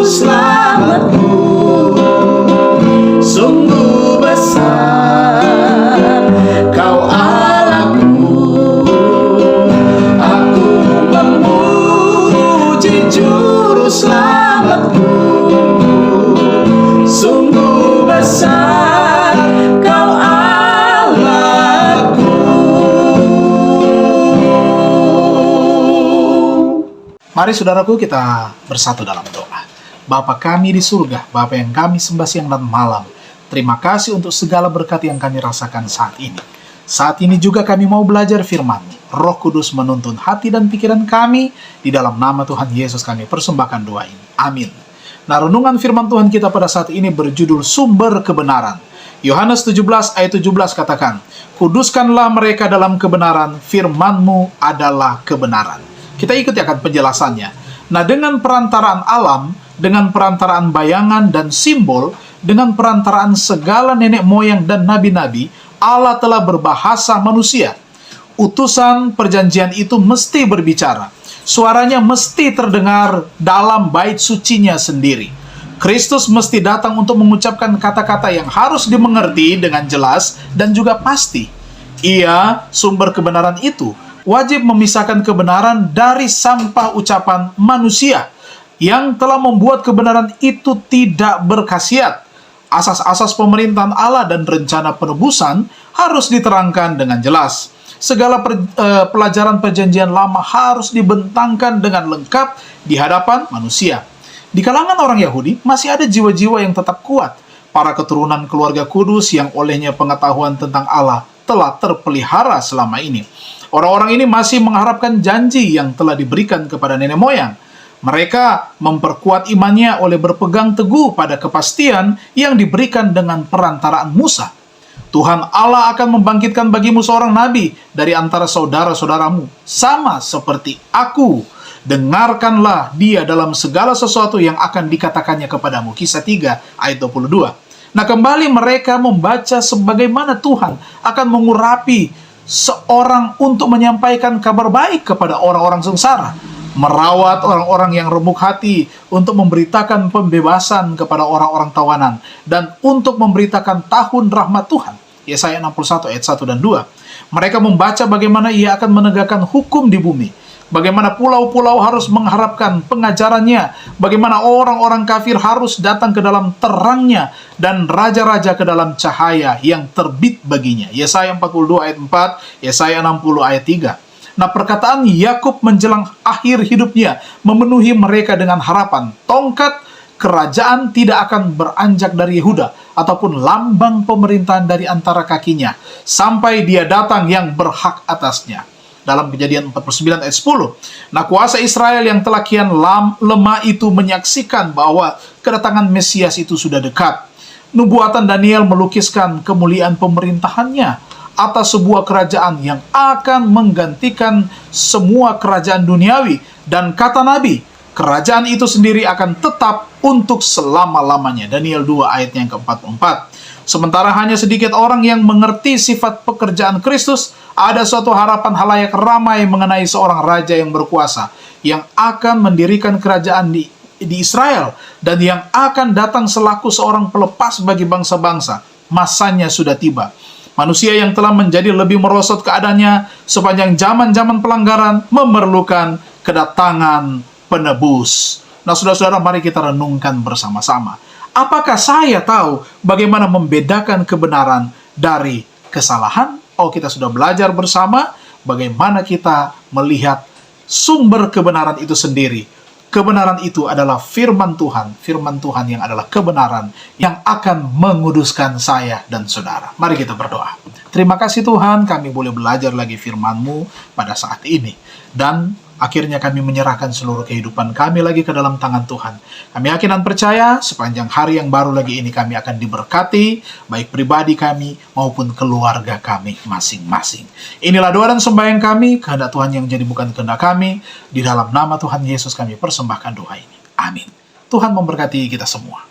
selamatku sungguh besar. Kau Allahku, aku memuji Juru Selamatku. Sungguh besar Kau Allahku. Mari saudaraku, kita bersatu dalam doa. Bapa kami di surga, Bapa yang kami sembah siang dan malam, terima kasih untuk segala berkat yang kami rasakan saat ini. Saat ini juga kami mau belajar firman. Roh Kudus menuntun hati dan pikiran kami. Di dalam nama Tuhan Yesus kami persembahkan doa ini. Amin. Nah, renungan firman Tuhan kita pada saat ini berjudul Sumber Kebenaran. Yohanes 17 ayat 17 katakan, "Kuduskanlah mereka dalam kebenaran, firman-Mu adalah kebenaran." Kita ikuti akan penjelasannya. Nah, dengan perantaraan alam, dengan perantaraan bayangan dan simbol, dengan perantaraan segala nenek moyang dan nabi-nabi, Allah telah berbahasa manusia. Utusan perjanjian itu mesti berbicara. Suaranya mesti terdengar dalam bait sucinya sendiri. Kristus mesti datang untuk mengucapkan kata-kata yang harus dimengerti dengan jelas dan juga pasti. Ia, sumber kebenaran itu, wajib memisahkan kebenaran dari sampah ucapan manusia yang telah membuat kebenaran itu tidak berkhasiat. Asas-asas pemerintahan Allah dan rencana penebusan harus diterangkan dengan jelas. Segala pelajaran perjanjian lama harus dibentangkan dengan lengkap di hadapan manusia. Di kalangan orang Yahudi masih ada jiwa-jiwa yang tetap kuat, para keturunan keluarga kudus yang olehnya pengetahuan tentang Allah telah terpelihara selama ini. Orang-orang ini masih mengharapkan janji yang telah diberikan kepada nenek moyang. Mereka memperkuat imannya oleh berpegang teguh pada kepastian yang diberikan dengan perantaraan Musa. Tuhan Allah akan membangkitkan bagimu seorang nabi dari antara saudara-saudaramu, sama seperti aku. Dengarkanlah dia dalam segala sesuatu yang akan dikatakannya kepadamu. Kisah 3 ayat 22. Nah, kembali mereka membaca sebagaimana Tuhan akan mengurapi seorang untuk menyampaikan kabar baik kepada orang-orang sengsara, merawat orang-orang yang remuk hati untuk memberitakan pembebasan kepada orang-orang tawanan, dan untuk memberitakan tahun rahmat Tuhan. Yesaya 61 ayat 1 dan 2. Mereka membaca bagaimana ia akan menegakkan hukum di bumi, bagaimana pulau-pulau harus mengharapkan pengajarannya, bagaimana orang-orang kafir harus datang ke dalam terangnya, dan raja-raja ke dalam cahaya yang terbit baginya. Yesaya 42 ayat 4, Yesaya 60 ayat 3. Nah, perkataan Yakub menjelang akhir hidupnya memenuhi mereka dengan harapan. Tongkat kerajaan tidak akan beranjak dari Yehuda, ataupun lambang pemerintahan dari antara kakinya, sampai dia datang yang berhak atasnya. Dalam Kejadian 49 ayat 10. Nah, kuasa Israel yang telah kian lemah itu menyaksikan bahwa kedatangan Mesias itu sudah dekat. Nubuatan Daniel melukiskan kemuliaan pemerintahannya atas sebuah kerajaan yang akan menggantikan semua kerajaan duniawi. Dan kata Nabi, kerajaan itu sendiri akan tetap untuk selama-lamanya. Daniel 2 ayat yang ke-44. Sementara hanya sedikit orang yang mengerti sifat pekerjaan Kristus, ada suatu harapan halayak ramai mengenai seorang raja yang berkuasa, yang akan mendirikan kerajaan di Israel, dan yang akan datang selaku seorang pelepas bagi bangsa-bangsa. Masanya sudah tiba. Manusia yang telah menjadi lebih merosot keadaannya sepanjang zaman-zaman pelanggaran memerlukan kedatangan penebus. Nah, saudara-saudara, mari kita renungkan bersama-sama. Apakah saya tahu bagaimana membedakan kebenaran dari kesalahan? Oh, kita sudah belajar bersama bagaimana kita melihat sumber kebenaran itu sendiri. Kebenaran itu adalah firman Tuhan yang adalah kebenaran yang akan menguduskan saya dan saudara. Mari kita berdoa. Terima kasih Tuhan, kami boleh belajar lagi firman-Mu pada saat ini. Dan akhirnya kami menyerahkan seluruh kehidupan kami lagi ke dalam tangan Tuhan. Kami yakin dan percaya sepanjang hari yang baru lagi ini kami akan diberkati, baik pribadi kami maupun keluarga kami masing-masing. Inilah doa dan sembahyang kami, kehendak Tuhan yang jadi bukan kehendak kami. Di dalam nama Tuhan Yesus kami persembahkan doa ini. Amin. Tuhan memberkati kita semua.